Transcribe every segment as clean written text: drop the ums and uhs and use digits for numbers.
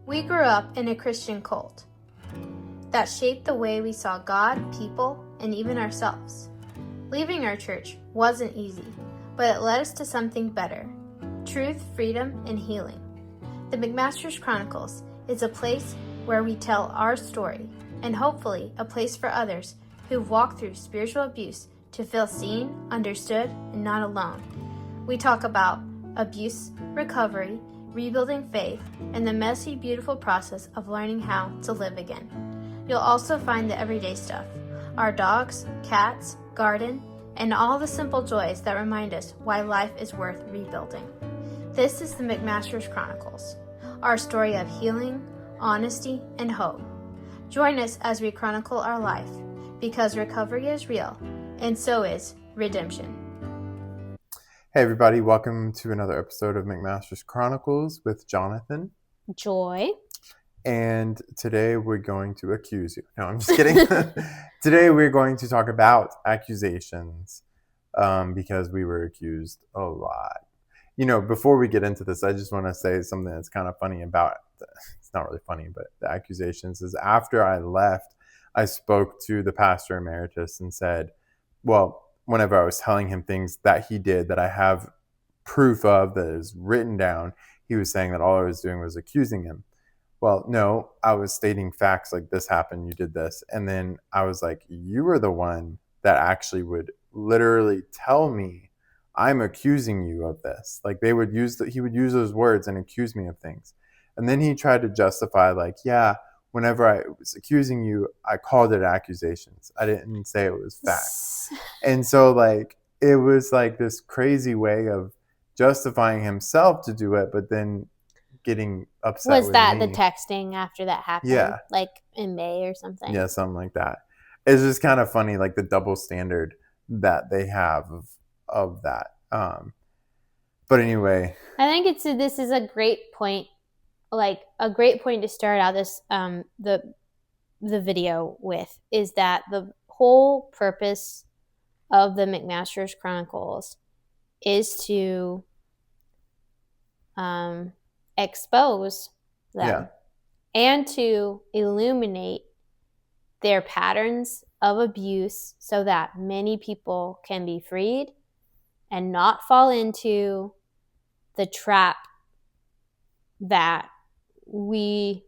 We grew up in a Christian cult that shaped the way we saw God, people, and even ourselves. Leaving our church wasn't easy, but it led us to something better: truth, freedom, and healing. The McMaster's Chronicles is a place where we tell our story, and hopefully a place for others who've walked through spiritual abuse to feel seen, understood, and not alone. We talk about abuse, recovery, rebuilding faith, and the messy, beautiful process of learning how to live again. You'll also find the everyday stuff: our dogs, cats, garden, and all the simple joys that remind us why life is worth rebuilding. This is the McMaster's Chronicles, our story of healing, honesty, and hope. Join us as we chronicle our life, because recovery is real, and so is redemption. Hey everybody, welcome to another episode of McMaster's Chronicles with Jonathan. Joy. And today we're going to accuse you. No, I'm just kidding. Today we're going to talk about accusations because we were accused a lot. You know, before we get into this, I just want to say something that's kind of funny about, it's not really funny, but the accusations is after I left, I spoke to the pastor emeritus and said, well, whenever I was telling him things that he did that I have proof of, that is written down, he was saying that all I was doing was accusing him. Well, no, I was stating facts like this happened, you did this. And then I was like, you were the one that actually would literally tell me I'm accusing you of this. Like he would use those words and accuse me of things. And then he tried to justify like, yeah, whenever I was accusing you, I called it accusations. I didn't say it was facts. And so like, it was like this crazy way of justifying himself to do it, but then getting upset Was with that me. the texting after that happened? Yeah. Like in May or something? Yeah, something like that. It's just kind of funny, like the double standard that they have of that. But anyway. I think this is a great point, like a great point to start out this the video with, is that the whole purpose of the McMaster's Chronicles is to expose them and to illuminate their patterns of abuse so that many people can be freed and not fall into the trap that we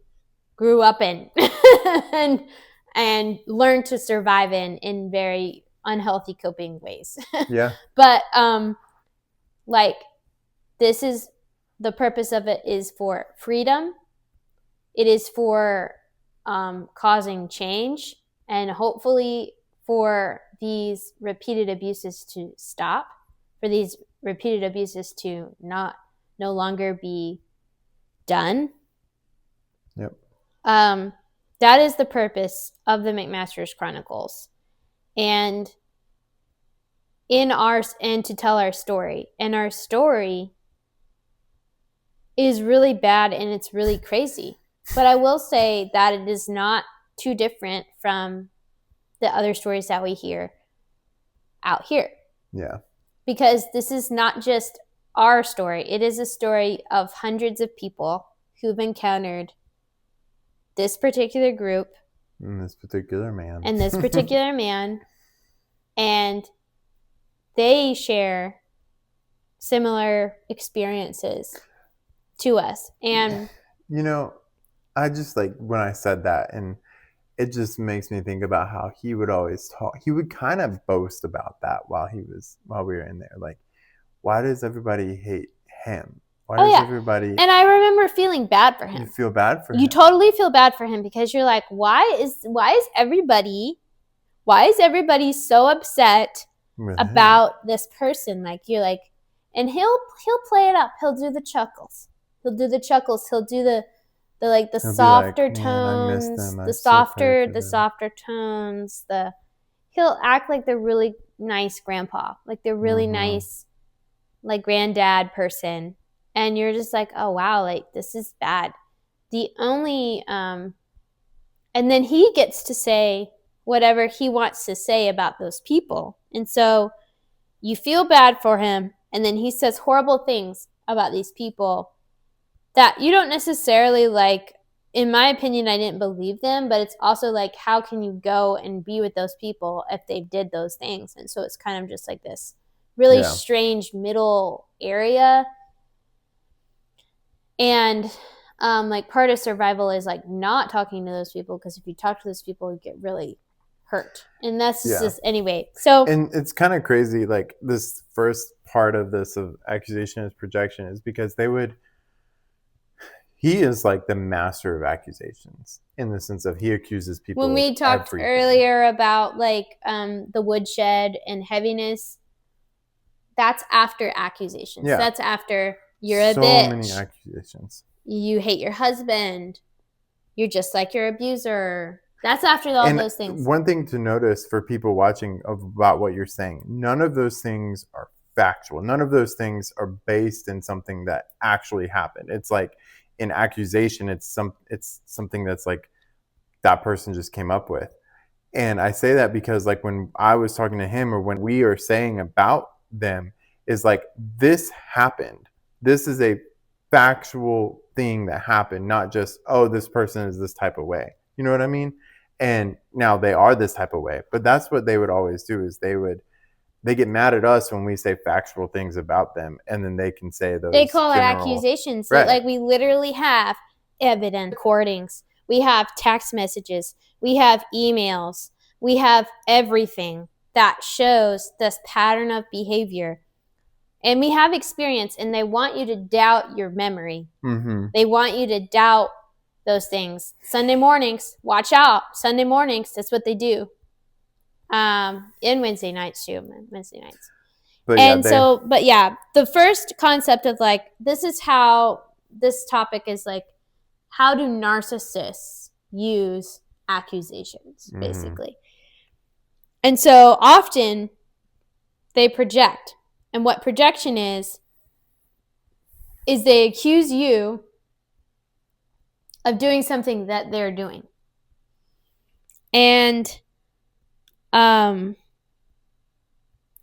grew up in and learned to survive in very unhealthy coping ways. Yeah. But like, this is the purpose of it, is for freedom. It is for causing change, and hopefully for these repeated abuses to stop, for these repeated abuses to no longer be done. Yep. That is the purpose of the McMaster's Chronicles, and to tell our story. And our story is really bad and it's really crazy. But I will say that it is not too different from the other stories that we hear out here. Yeah. Because this is not just our story. It is a story of hundreds of people who've encountered this particular group. And this particular man. And they share similar experiences to us. And you know, I just like when I said that, and it just makes me think about how he would always talk. He would kind of boast about that while we were in there. Like, why does everybody hate him? Why does everybody? And I remember feeling bad for him. You feel bad for him. You totally feel bad for him, because you're like, why is everybody so upset about this person? Like, you're like, and he'll play it up. He'll do the chuckles. He'll do the softer tones, the softer tones. He'll act like the really nice grandpa, like the really nice, like granddad person. And you're just like, oh wow, like this is bad. And then he gets to say whatever he wants to say about those people. And so you feel bad for him, and then he says horrible things about these people that you don't necessarily like in my opinion, I didn't believe them, but it's also like, how can you go and be with those people if they did those things? And so it's kind of just like this really strange middle area. And like part of survival is like not talking to those people, because if you talk to those people, you get really hurt. And that's just anyway. So, and it's kind of crazy. Like this first part of this of accusation is projection is because he is like the master of accusations in the sense of he accuses people. When we talked earlier about like the woodshed and heaviness, that's after accusations. Yeah. That's after you're a bitch. So many accusations. You hate your husband. You're just like your abuser. That's after all those things. One thing to notice for people watching about what you're saying, none of those things are factual. None of those things are based in something that actually happened. It's like an accusation. It's something that's like that person just came up with. And I say that because like when I was talking to him, or when we are saying about them, is like, this happened. This is a factual thing that happened, not just, oh, this person is this type of way. You know what I mean? And now they are this type of way. But that's what they would always do, is they get mad at us when we say factual things about them, and then they can say those. They call it accusations. Right. Like we literally have evidence, recordings. We have text messages. We have emails. We have everything that shows this pattern of behavior. And we have experience, and they want you to doubt your memory. Mm-hmm. They want you to doubt those things. Sunday mornings, watch out. Sunday mornings, that's what they do. And Wednesday nights too. Wednesday nights. But the first concept of like, this is how this topic is like, how do narcissists use accusations, basically? And so often they project. And what projection is they accuse you of doing something that they're doing. And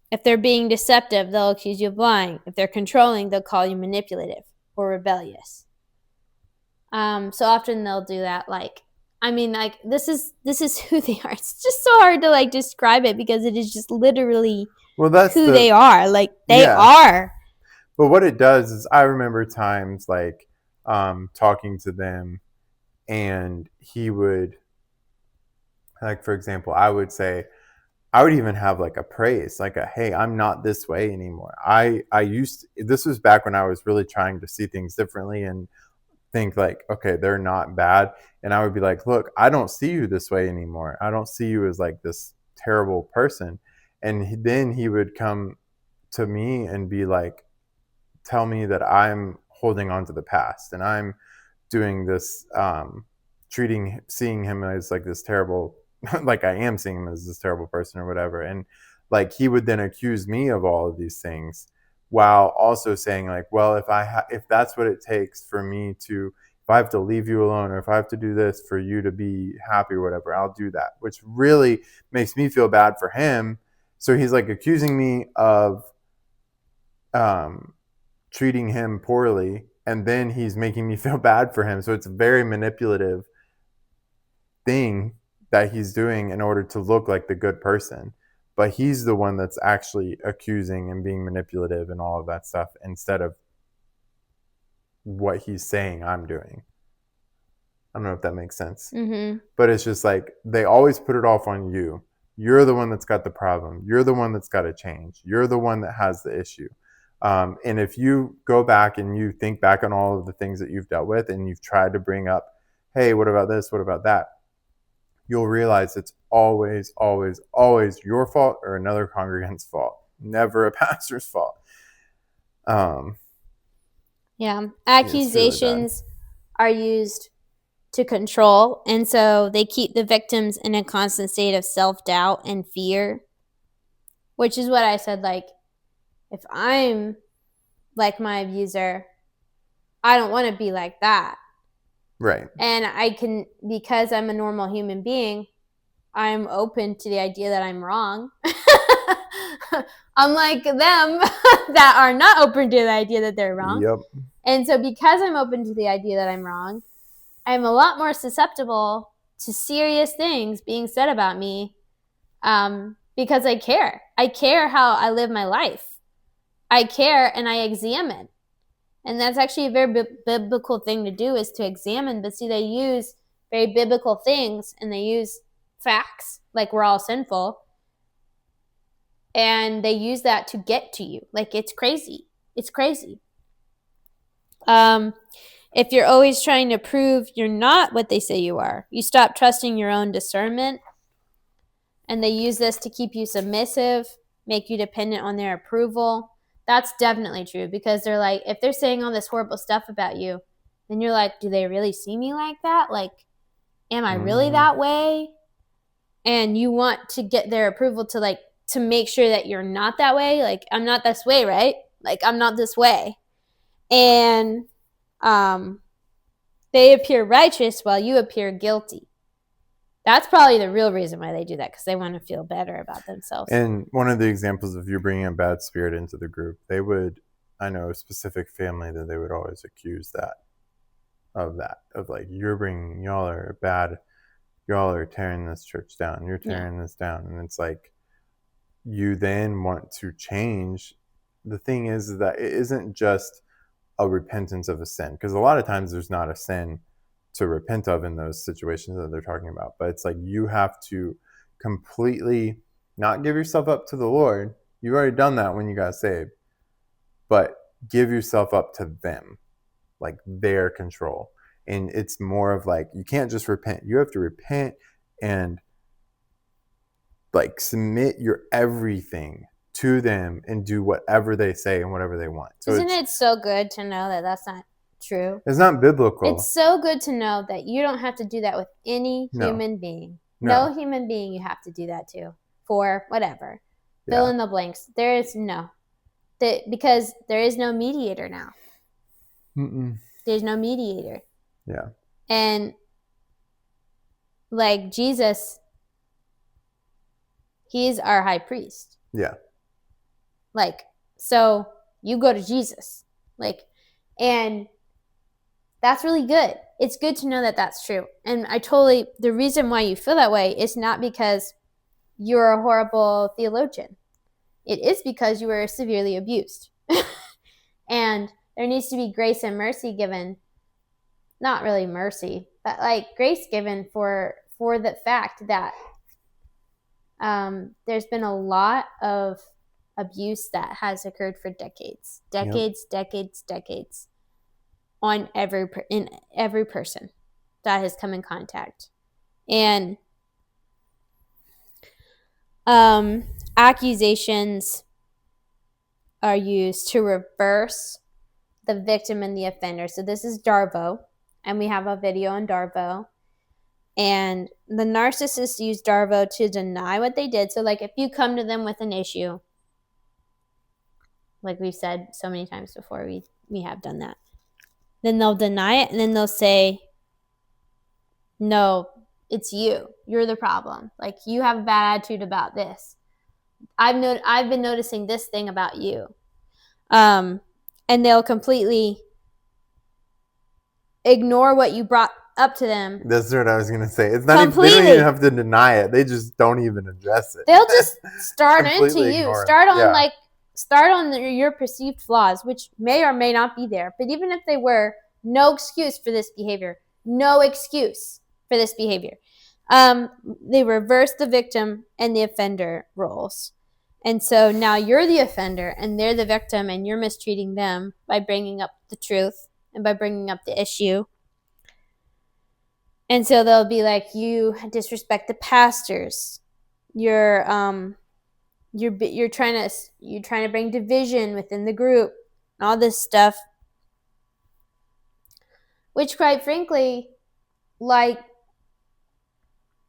if they're being deceptive, they'll accuse you of lying. If they're controlling, they'll call you manipulative or rebellious. So often they'll do that. Like, I mean, like this is who they are. It's just so hard to like describe it, because it is just literally who they are. Like they are. But what it does is, I remember times like talking to them, and he would, like, for example, I would even have like a praise, like hey, I'm not this way anymore. This was back when I was really trying to see things differently and think like, okay, they're not bad. And I would be like, look, I don't see you this way anymore. I don't see you as like this terrible person. And then he would come to me and be like, tell me that I'm holding on to the past, and I'm doing this, seeing him as like this terrible, like I am seeing him as this terrible person or whatever. And like he would then accuse me of all of these things, while also saying like, well, if that's what it takes for me to, if I have to leave you alone, or if I have to do this for you to be happy or whatever, I'll do that, which really makes me feel bad for him. So he's like accusing me of treating him poorly, and then he's making me feel bad for him. So it's a very manipulative thing that he's doing in order to look like the good person. But he's the one that's actually accusing and being manipulative and all of that stuff, instead of what he's saying I'm doing. I don't know if that makes sense. Mm-hmm. But it's just like, they always put it off on you. You're the one that's got the problem. You're the one that's got to change. You're the one that has the issue. And if you go back and you think back on all of the things that you've dealt with, and you've tried to bring up, hey, what about this? What about that? You'll realize it's always, always, always your fault or another congregant's fault. Never a pastor's fault. Accusations are used to control, and so they keep the victims in a constant state of self-doubt and fear, which is what I said, like, if I'm like my abuser, I don't want to be like that. Right. And I can, because I'm a normal human being, I'm open to the idea that I'm wrong. Unlike them that are not open to the idea that they're wrong. Yep. And so because I'm open to the idea that I'm wrong, I'm a lot more susceptible to serious things being said about me because I care. I care how I live my life. I care and I examine. And that's actually a very biblical thing to do, is to examine. But see, they use very biblical things and they use facts, like we're all sinful. And they use that to get to you. Like, it's crazy. It's crazy. If you're always trying to prove you're not what they say you are, you stop trusting your own discernment. And they use this to keep you submissive, make you dependent on their approval. That's definitely true, because they're like, if they're saying all this horrible stuff about you, then you're like, do they really see me like that? Like, am I really that way? And you want to get their approval to make sure that you're not that way. Like, I'm not this way, right? Like, I'm not this way. And they appear righteous while you appear guilty. That's probably the real reason why they do that, because they want to feel better about themselves. And one of the examples of you bringing a bad spirit into the group, they would, I know a specific family that they would always accuse of like, y'all are tearing this church down. You're tearing this down. And it's like, you then want to change. The thing is that it isn't just a repentance of a sin, because a lot of times there's not a sin to repent of in those situations that they're talking about. But it's like, you have to completely not give yourself up to the Lord. You've already done that when you got saved. But give yourself up to them, like their control. And it's more of like, you can't just repent. You have to repent and like submit your everything to them and do whatever they say and whatever they want. So isn't it so good to know that that's not true? It's not biblical. It's so good to know that you don't have to do that with any human being. No human being you have to do that to for whatever. Fill in the blanks. There is because there is no mediator now. There's no mediator. Yeah. And like Jesus, he's our high priest. Yeah. Like, so you go to Jesus. Like, and that's really good. It's good to know that that's true. And the reason why you feel that way is not because you're a horrible theologian. It is because you were severely abused. And there needs to be grace and mercy given. Not really mercy, but like grace given for the fact that there's been a lot of abuse that has occurred for decades on every person that has come in contact. And accusations are used to reverse the victim and the offender. So this is Darvo, and we have a video on Darvo. And the narcissists use Darvo to deny what they did. So like, if you come to them with an issue, like we've said so many times before, we have done that, then they'll deny it, and then they'll say, no, it's you. You're the problem. Like, you have a bad attitude about this. I've been noticing this thing about you. And they'll completely ignore what you brought up to them. That's what I was going to say. It's not even, they don't even have to deny it. They just don't even address it. They'll just start into you. Start on your perceived flaws, which may or may not be there. But even if they were, no excuse for this behavior. No excuse for this behavior. They reverse the victim and the offender roles. And so now you're the offender and they're the victim, and you're mistreating them by bringing up the truth and by bringing up the issue. And so they'll be like, you disrespect the pastors. You're trying to bring division within the group, and all this stuff. Which, quite frankly, like,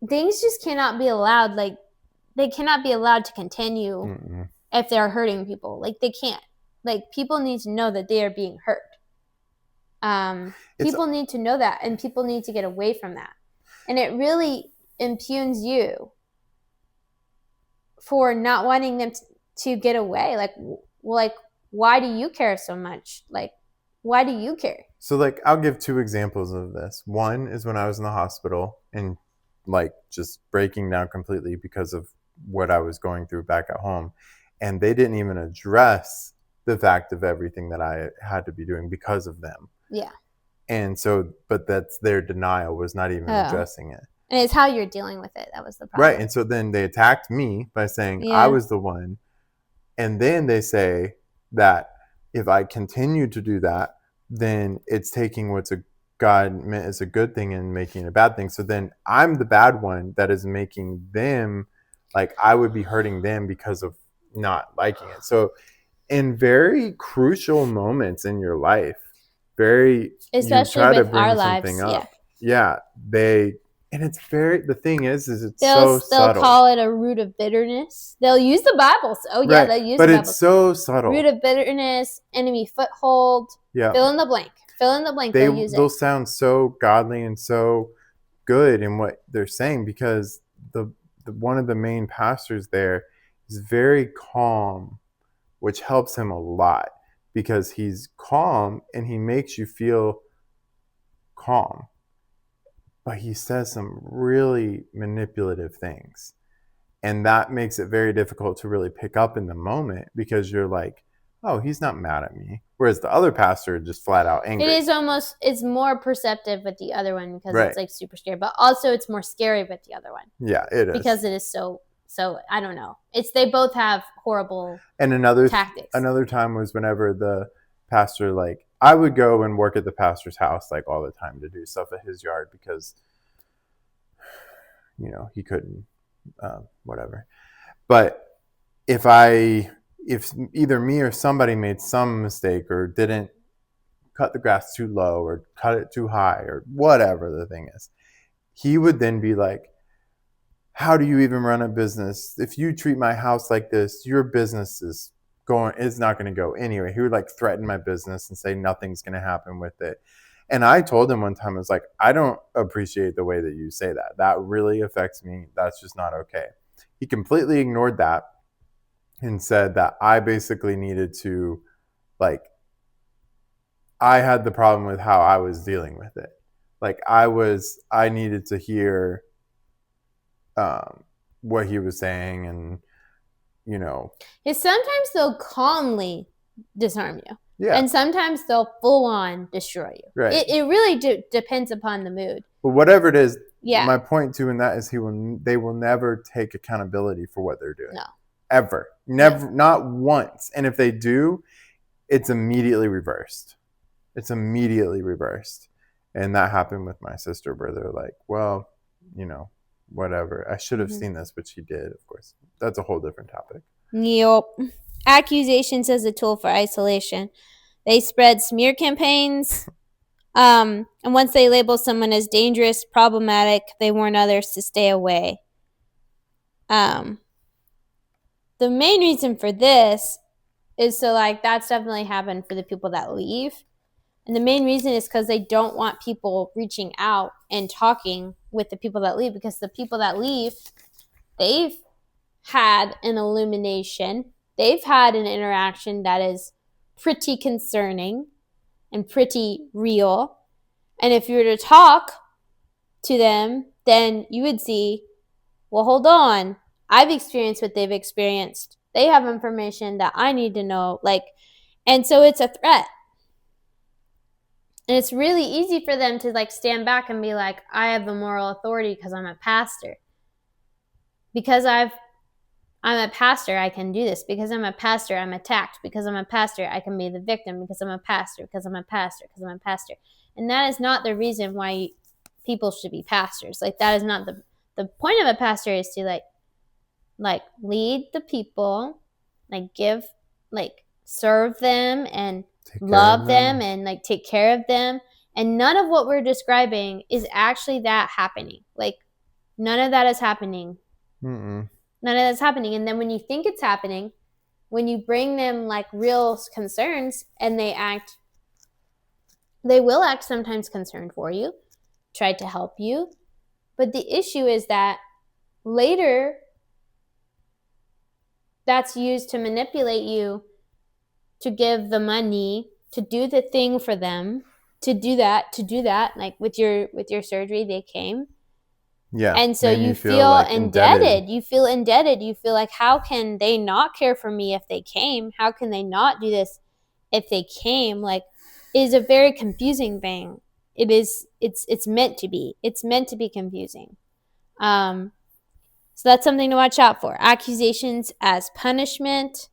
things just cannot be allowed. Like, they cannot be allowed to continue if they're hurting people. Like, they can't. Like, people need to know that they are being hurt. People need to know that, and people need to get away from that. And it really impugns you for not wanting them to get away. Like, why do you care so much? Like, why do you care? So, like, I'll give 2 examples of this. One is when I was in the hospital and, like, just breaking down completely because of what I was going through back at home. And they didn't even address the fact of everything that I had to be doing because of them. Yeah. And so, but that's their denial was not even addressing it. And it's how you're dealing with it. That was the problem. Right. And so then they attacked me by saying I was the one. And then they say that if I continue to do that, then it's taking what's a God meant as a good thing and making it a bad thing. So then I'm the bad one that is making them, like, I would be hurting them because of not liking it. So in very crucial moments in your life, especially you try with to bring our something lives, up. Yeah, and it's the thing is it's they'll subtle. Call it a root of bitterness. They'll use the Bible. Oh yeah, right. they'll use but the Bible. It's so subtle. Root of bitterness, enemy foothold. Yeah. Fill in the blank. They'll use it. They'll sound so godly and so good in what they're saying because the one of the main pastors there is very calm, which helps him a lot because he's calm and he makes you feel calm. But he says some really manipulative things. And that makes it very difficult to really pick up in the moment because you're like, oh, he's not mad at me. Whereas the other pastor just flat out angry. It's more perceptive with the other one because it's like super scary. But also it's more scary with the other one. Yeah, it is. Because it is so I don't know. They both have horrible tactics. Another time was whenever the pastor, like, I would go and work at the pastor's house like all the time to do stuff at his yard because, he couldn't, whatever. But if either me or somebody made some mistake or didn't cut the grass too low or cut it too high or whatever the thing is, he would then be like, how do you even run a business? If you treat my house like this, your business is not going to go anywhere. He would like threaten my business and say nothing's going to happen with it. And I told him one time, I was like, I don't appreciate the way that you say that. That really affects me. That's just not okay. He completely ignored that and said that I basically needed to, like, I had the problem with how I was dealing with it. Like I needed to hear what he was saying and, sometimes they'll calmly disarm you. Yeah. And sometimes they'll full on destroy you. Right. It really depends upon the mood. But whatever it is, yeah. My point too in that is they will never take accountability for what they're doing. No. Ever. Never, not once. And if they do, it's immediately reversed. And that happened with my sister where they're like, well, whatever. I should have seen this, but she did, of course. That's a whole different topic. Yep. Accusations as a tool for isolation. They spread smear campaigns. And once they label someone as dangerous, problematic, they warn others to stay away. The main reason for this is so, like, that's definitely happened for the people that leave. And the main reason is because they don't want people reaching out and talking with the people that leave, because the people that leave, they've had an illumination. They've had an interaction that is pretty concerning and pretty real. And if you were to talk to them, then you would see, well, hold on. I've experienced what they've experienced. They have information that I need to know. And so it's a threat. And it's really easy for them to stand back and be like, I have the moral authority because I'm a pastor. Because I'm a pastor, I can do this. Because I'm a pastor, I'm attacked. Because I'm a pastor, I can be the victim. Because I'm a pastor, because I'm a pastor, because I'm a pastor. And that is not the reason why people should be pastors. That is not the point of a pastor is to lead the people, serve them and love them and take care of them. And none of what we're describing is actually that happening. None of that is happening. Mm-mm. None of that's happening. And then when you think it's happening, when you bring them real concerns and they will act sometimes concerned for you, try to help you. But the issue is that later that's used to manipulate you to give the money, to do the thing for them, to do that, like with your surgery, they came. Yeah. And so you feel like indebted. You feel indebted. You feel like, how can they not care for me if they came? How can they not do this if they came? Like, is a very confusing thing. It is. It's meant to be. It's meant to be confusing. So that's something to watch out for. Accusations as punishment.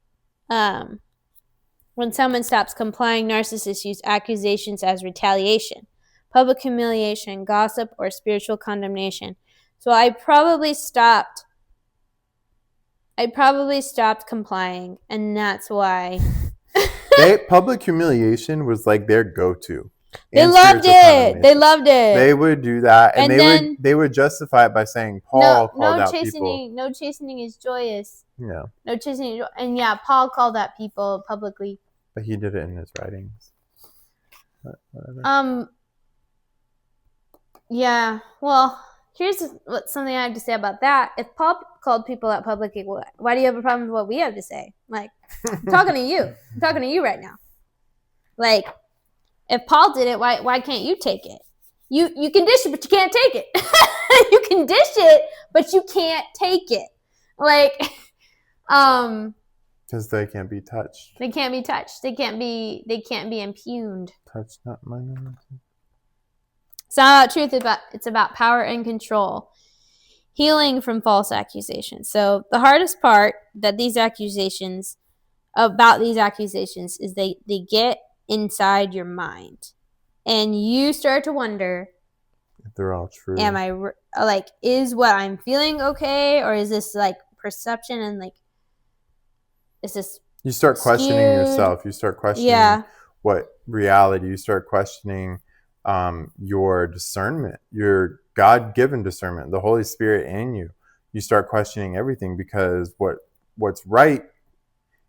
When someone stops complying, narcissists use accusations as retaliation, public humiliation, gossip, or spiritual condemnation. So I probably stopped complying, and that's why. Public humiliation was like their go-to. They loved it. They would do that, and they would justify it by saying Paul called out people. No chastening is joyous. Yeah. No chastening, and yeah, Paul called out people publicly. But he did it in his writings. But whatever. Yeah. Well, here's something I have to say about that. If Paul called people out publicly, why do you have a problem with what we have to say? Like, I'm talking to you. I'm talking to you right now. Like, if Paul did it, why can't you take it? You can dish it, but you can't take it. You can dish it, but you can't take it. Like, because they can't be touched. They can't be touched. They can't be impugned. Touch not mine. It's not about truth. It's about power and control. Healing from false accusations. So the hardest part about these accusations is they get inside your mind, and you start to wonder if they're all true. Am I is what I'm feeling okay, or is this like perception, and like is this? You start questioning yourself. You start questioning what reality. You start questioning your discernment, your God-given discernment, the Holy Spirit in you. You start questioning everything, because what's right,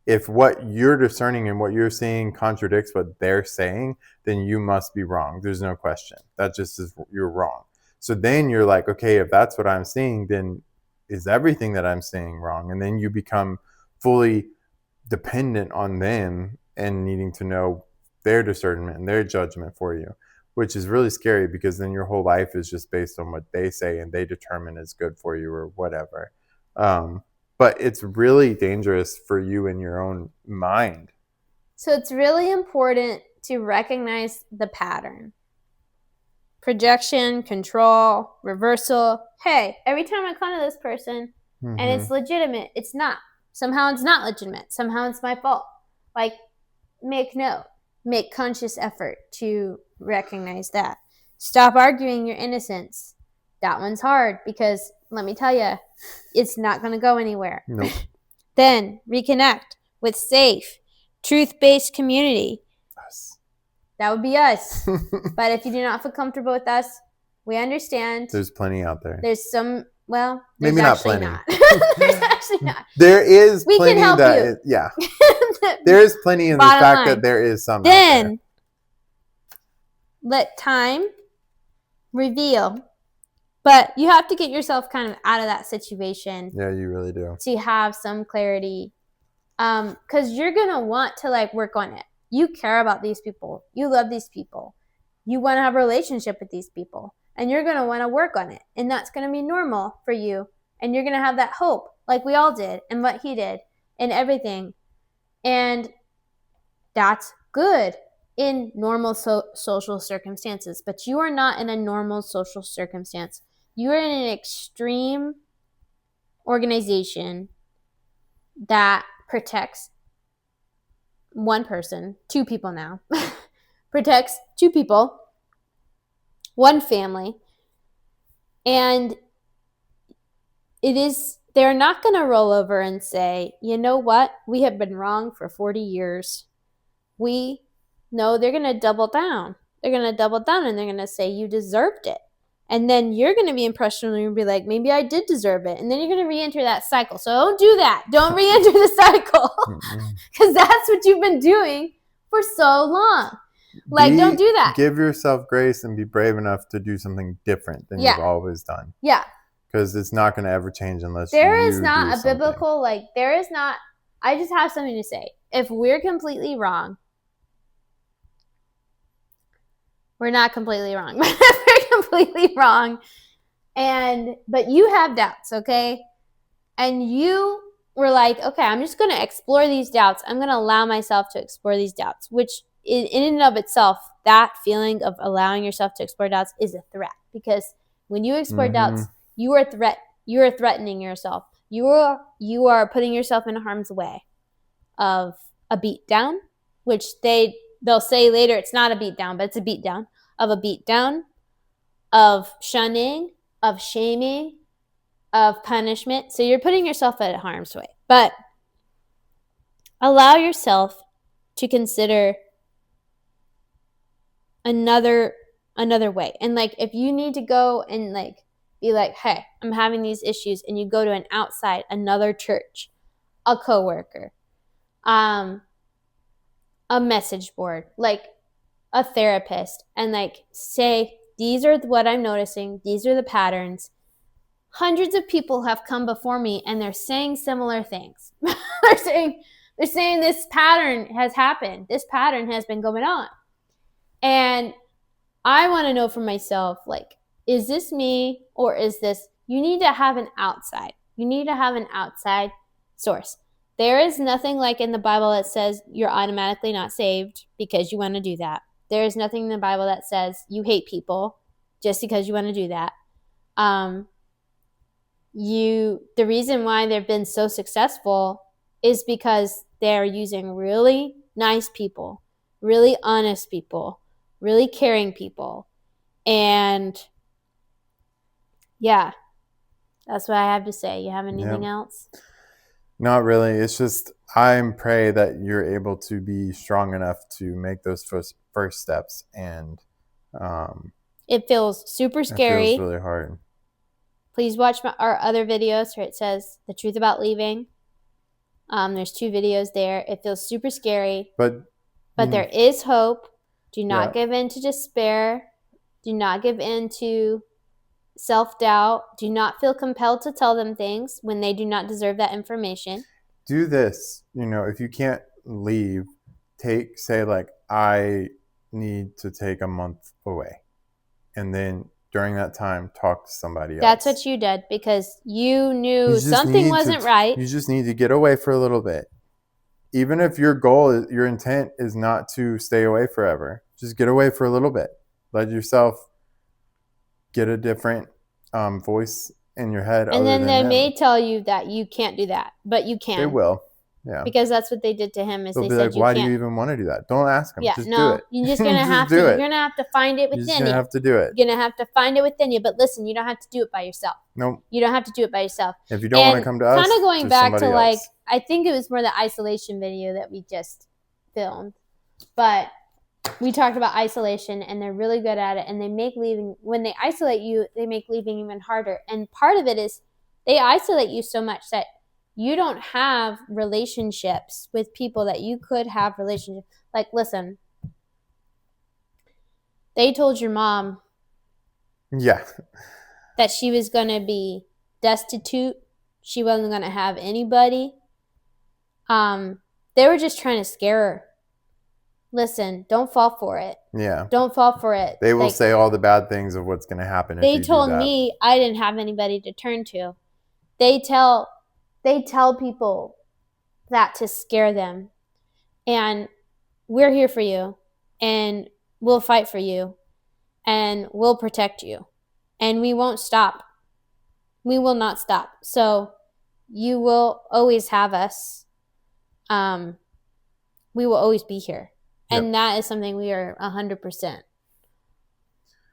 if what you're discerning and what you're seeing contradicts what they're saying, then you must be wrong. There's no question. That just is, you're wrong. So then you're like, okay, if that's what I'm seeing, then is everything that I'm seeing wrong? And then you become fully dependent on them and needing to know their discernment and their judgment for you, which is really scary, because then your whole life is just based on what they say and they determine is good for you or whatever. But it's really dangerous for you in your own mind. So it's really important to recognize the pattern. Projection, control, reversal. Hey, every time I come to this person and it's legitimate, it's not. Somehow it's not legitimate. Somehow it's my fault. Like, make conscious effort to recognize that. Stop arguing your innocence. That one's hard, because let me tell you, it's not going to go anywhere. Nope. Then reconnect with safe, truth-based community. Us. That would be us. But if you do not feel comfortable with us, we understand. There's plenty out there. There's some, well, maybe not plenty. There's actually not. There is we plenty can help you. Yeah. There is plenty in the fact that there is some. Then let time reveal. But you have to get yourself kind of out of that situation. Yeah, you really do. To have some clarity. Because you're going to want to like work on it. You care about these people. You love these people. You want to have a relationship with these people. And you're going to want to work on it. And that's going to be normal for you. And you're going to have that hope, like we all did, and what he did, and everything. And that's good in normal social circumstances. But you are not in a normal social circumstance. You are in an extreme organization that protects one person, two people now, protects two people, one family, and they're not going to roll over and say, you know what, we have been wrong for 40 years. They're going to double down. They're going to double down, and they're going to say, you deserved it. And then you're going to be impressionable and be like, maybe I did deserve it. And then you're going to re-enter that cycle. So don't do that. Don't re-enter the cycle. Because that's what you've been doing for so long. Don't do that. Give yourself grace and be brave enough to do something different than you've always done. Yeah. Because it's not going to ever change unless there is not a biblical, I just have something to say. If we're completely wrong, We're not completely wrong. We're completely wrong. But you have doubts, okay? And you were like, okay, I'm just going to explore these doubts. I'm going to allow myself to explore these doubts, which in and of itself, that feeling of allowing yourself to explore doubts is a threat. Because when you explore doubts, you are threatening yourself. You are putting yourself in harm's way of a beatdown, which they'll say later it's not a beatdown, but it's a beatdown, of shunning, of shaming, of punishment. So you're putting yourself at harm's way. But allow yourself to consider another way. And like, if you need to go and like be like, hey, I'm having these issues, and you go to another church, a coworker, a message board, like a therapist, and like say, these are what I'm noticing, these are the patterns. Hundreds of people have come before me, and they're saying similar things. they're saying this pattern has happened. This pattern has been going on. And I want to know for myself, like, is this me, or is this, you need to have an outside. You need to have an outside source. There is nothing like in the Bible that says you're automatically not saved because you want to do that. There is nothing in the Bible that says you hate people just because you want to do that. The reason why they've been so successful is because they're using really nice people, really honest people, really caring people. And yeah, that's what I have to say. You have anything else? Not really. It's just, I pray that you're able to be strong enough to make those first steps. And it feels super scary. It feels really hard. Please watch our other videos where it says the truth about leaving. There's 2 videos there. It feels super scary. But there is hope. Do not give in to despair. Do not give in to self-doubt. Do not feel compelled to tell them things when they do not deserve that information. Do this. If you can't leave, say like, I need to take a month away. And then during that time, talk to somebody else. That's what you did, because you knew something wasn't right. You just need to get away for a little bit. Even if your intent is not to stay away forever, just get away for a little bit. Let yourself get a different voice in your head. And then they may tell you that you can't do that, but you can. They will. Yeah. Because that's what they did to him. They'll be like, why do you even want to do that? Don't ask them. Yeah, just do it. You're just gonna have to. You're gonna have to find it within you. You're gonna have to do it. You're gonna have to find it within you. But listen, you don't have to do it by yourself. Nope. You don't have to do it by yourself. If you don't want to come to us, kind of going back to like, else. I think it was more the isolation video that we just filmed, but we talked about isolation, and they're really good at it, and they make leaving, when they isolate you, they make leaving even harder. And part of it is they isolate you so much that you don't have relationships with people that you could have relationships. Like, listen, they told your mom that she was going to be destitute. She wasn't going to have anybody. They were just trying to scare her. Listen, don't fall for it. Yeah. Don't fall for it. They will say all the bad things of what's going to happen if you do that. They told me I didn't have anybody to turn to. They tell people that to scare them. And we're here for you. And we'll fight for you. And we'll protect you. And we won't stop. We will not stop. So you will always have us. We will always be here. Yep. And that is something we are 100%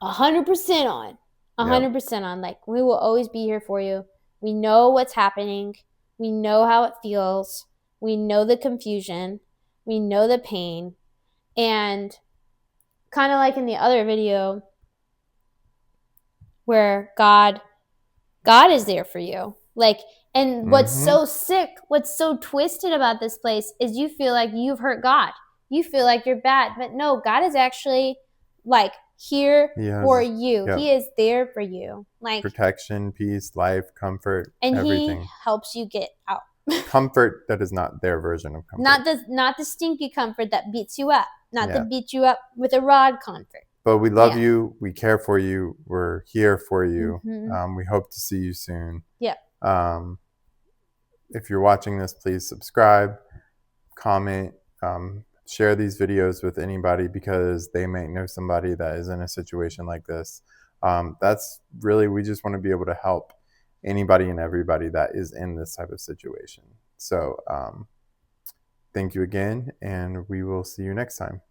on. 100% on. Like, we will always be here for you. We know what's happening. We know how it feels. We know the confusion. We know the pain. And kind of like in the other video where God is there for you. Like, and what's so sick, what's so twisted about this place is you feel like you've hurt God. You feel like you're bad. But no, God is actually like here for you. He is there for you. Like protection, peace, life, comfort, and everything. He helps you get out. Comfort that is not their version of comfort. Not the stinky comfort that beats you up. Not the beat you up with a rod comfort. But we love you. We care for you. We're here for you. We hope to see you soon. Yeah. If you're watching this, please subscribe, comment, share these videos with anybody because they may know somebody that is in a situation like this. That's really, we just want to be able to help anybody and everybody that is in this type of situation. So thank you again, and we will see you next time.